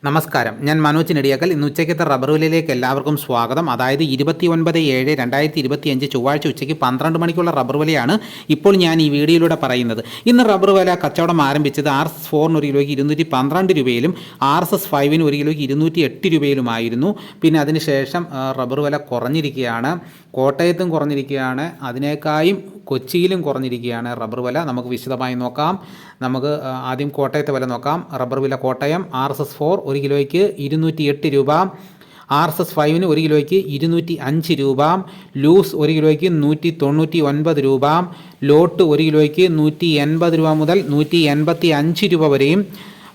നമസ്കാരം, ഞാൻ മനോജ് നെടിയാക്കൽ. ഇന്ന് ഉച്ചയ്ക്കത്തെ റബ്ബർ വിലയിലേക്ക് എല്ലാവർക്കും സ്വാഗതം. അതായത് 29/7/2025 ചൊവ്വാഴ്ച ഉച്ചയ്ക്ക് 12 മണിക്കുള്ള റബ്ബർ വിലയാണ് ഇപ്പോൾ ഞാൻ ഈ വീഡിയോയിലൂടെ പറയുന്നത്. ഇന്ന് റബ്ബർ വില കച്ചവടം ആരംഭിച്ചത് RS4 ഒരു കിലോയ്ക്ക് 212 രൂപയിലും RSS5 ഒരു കിലോയ്ക്ക് 208 രൂപയിലുമായിരുന്നു. പിന്നെ അതിനുശേഷം റബ്ബർ വില കുറഞ്ഞിരിക്കുകയാണ്. കോട്ടയത്തും കുറഞ്ഞിരിക്കുകയാണ്, അതിനേക്കാളും കൊച്ചിയിലും കുറഞ്ഞിരിക്കുകയാണ് റബ്ബർ വില. നമുക്ക് വിശദമായി നോക്കാം. നമുക്ക് ആദ്യം കോട്ടയത്തെ വില നോക്കാം. റബ്ബർ വില കോട്ടയം RSS4 ഒരു കിലോയ്ക്ക് 208 രൂപ, RSS5 ഒരു കിലോയ്ക്ക് 205 രൂപ, ലൂസ് ഒരു കിലോയ്ക്ക് 199 രൂപ, ലോട്ട് ഒരു കിലോയ്ക്ക് 180 രൂപ മുതൽ 185 രൂപ വരെയും,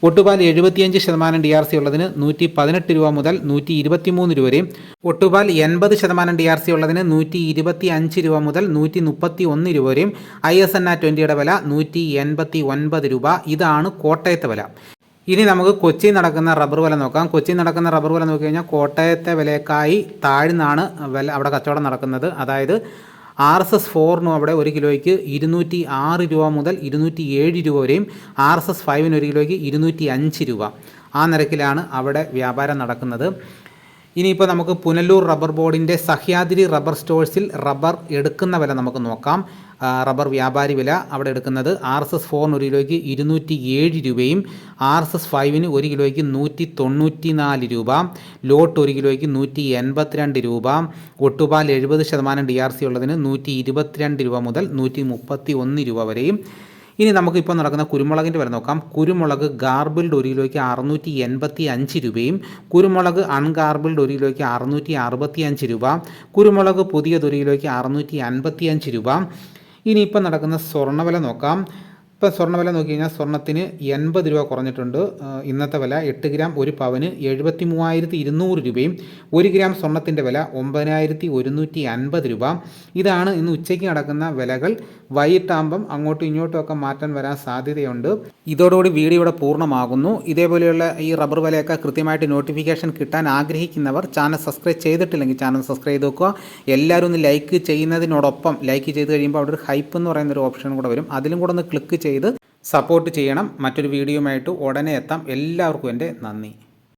ഒട്ടുപാൽ 75% DRC ഉള്ളതിന് 118 രൂപ മുതൽ 123 രൂപ വരെയും, ഒട്ടുപാൽ 80% DRC ഉള്ളതിന് 125 രൂപ മുതൽ 131 രൂപ വരെയും, ISNA 20യുടെ വില 189 രൂപ. ഇതാണ് കോട്ടയത്തെ വില. ഇനി നമുക്ക് കൊച്ചി നടക്കുന്ന റബ്ബർ വില നോക്കാം. കൊച്ചി നടക്കുന്ന റബ്ബർ വില നോക്കി കഴിഞ്ഞാൽ കോട്ടയത്തെ വിലയേക്കായി താഴ്ന്നാണ് വില അവിടെ കച്ചവടം നടക്കുന്നത്. അതായത് RSS4 അവിടെ ഒരു കിലോയ്ക്ക് 206 രൂപ മുതൽ 207 രൂപ വരെയും, RSS5 ഒരു കിലോയ്ക്ക് 205 രൂപ. ആ നിരക്കിലാണ് അവിടെ വ്യാപാരം നടക്കുന്നത്. ഇനിയിപ്പോൾ നമുക്ക് പുനലൂർ റബ്ബർ ബോർഡിൻ്റെ സഹ്യാദ്രി റബ്ബർ സ്റ്റോഴ്സിൽ റബ്ബർ എടുക്കുന്ന വില നമുക്ക് നോക്കാം. റബ്ബർ വ്യാപാരി വില അവിടെ എടുക്കുന്നത് RSS4 ഒരു കിലോയ്ക്ക് 207 രൂപയും, RSS5 ഒരു കിലോയ്ക്ക് 194 രൂപ, ലോട്ട് ഒരു കിലോയ്ക്ക് 182 രൂപ, ഒട്ടുപാൽ 70% DRC ഉള്ളതിന് 122 രൂപ മുതൽ 131 രൂപ വരെയും. ഇനി നമുക്കിപ്പോൾ നടക്കുന്ന കുരുമുളകിൻ്റെ വില നോക്കാം. കുരുമുളക് ഗാർബിൾഡ് ഒരു കിലോയ്ക്ക് 685 രൂപയും, കുരുമുളക് അൺഗാർബിൾഡ് ഒരു കിലോയ്ക്ക് 665 രൂപ, കുരുമുളക് പുതിയത് ഒരു കിലോയ്ക്ക് 655 രൂപ. ഇനിയിപ്പോൾ നടക്കുന്ന സ്വർണ്ണവില നോക്കാം. ഇപ്പോൾ സ്വർണ്ണവില നോക്കി കഴിഞ്ഞാൽ സ്വർണ്ണത്തിന് 80 രൂപ കുറഞ്ഞിട്ടുണ്ട്. ഇന്നത്തെ വില 8 ഗ്രാം ഒരു പവന് 73,200 രൂപയും, 1 ഗ്രാം സ്വർണ്ണത്തിൻ്റെ വില 9,150 രൂപ. ഇതാണ് ഇന്ന് ഉച്ചയ്ക്ക് നടക്കുന്ന വിലകൾ. വൈകിട്ടാകുമ്പം അങ്ങോട്ടും ഇങ്ങോട്ടും ഒക്കെ മാറ്റം വരാൻ സാധ്യതയുണ്ട്. ഇതോടുകൂടി വീഡിയോ ഇവിടെ പൂർണ്ണമാകുന്നു. ഇതേപോലെയുള്ള ഈ റബ്ബർ വിലയൊക്കെ കൃത്യമായിട്ട് നോട്ടിഫിക്കേഷൻ കിട്ടാൻ ആഗ്രഹിക്കുന്നവർ ചാനൽ സബ്സ്ക്രൈബ് ചെയ്തിട്ടില്ലെങ്കിൽ ചാനൽ സബ്സ്ക്രൈബ് ചെയ്ത് വെക്കുക. എല്ലാവരും ഒന്ന് ലൈക്ക് ചെയ്യുന്നതിനോടൊപ്പം ലൈക്ക് ചെയ്ത് കഴിയുമ്പോൾ അവിടെ ഒരു ഹൈപ്പ് എന്ന് പറയുന്നൊരു ഓപ്ഷൻ കൂടെ വരും. അതിലും കൂടെ ഒന്ന് ക്ലിക്ക് ചെയ്ത് സപ്പോർട്ട് ചെയ്യണം. മറ്റൊരു വീഡിയോയുമായിട്ട് ഉടനെ എത്താം. എല്ലാവർക്കും എൻ്റെ നന്ദി.